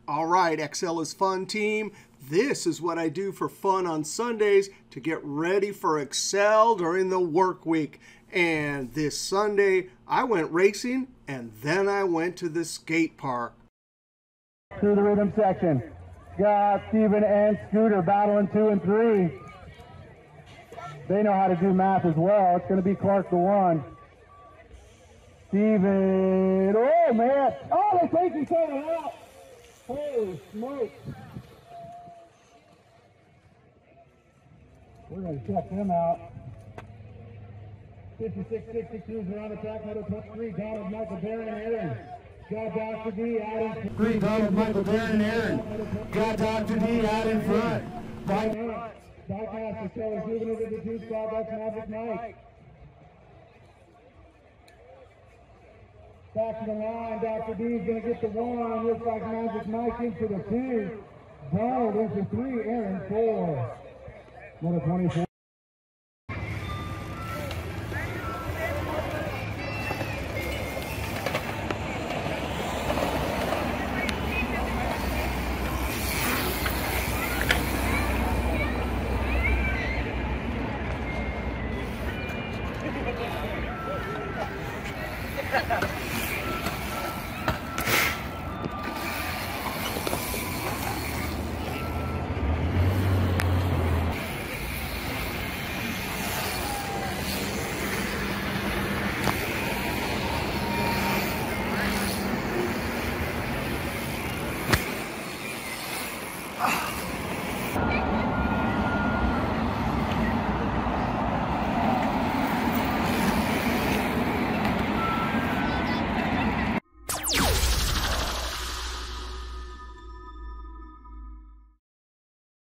All right, excelisfun team, this is what I do for fun on Sundays to get ready for Excel during the work week. And this Sunday, I went racing, and then I went to the skate park. Through the rhythm section, got Steven and Scooter battling 2 and 3. They know how to do math as well. It's going to be Clark the 1. Steven, oh man, oh, they're taking someone out. Holy smoke. We're going to check them out. 56-62 around the track, number 23, Donald Michael Barron and Aaron. Got Dr. D out in front. 3, Donald Michael Barron and Aaron. Got Dr. D out in front. Bypass the Taylor moving over the 2 spot, that's Magic Mike. Back to the line, Dr. D is going to get the 1. Looks like Magic Mike into the 2. Donald into 3, Aaron 4. Number 24,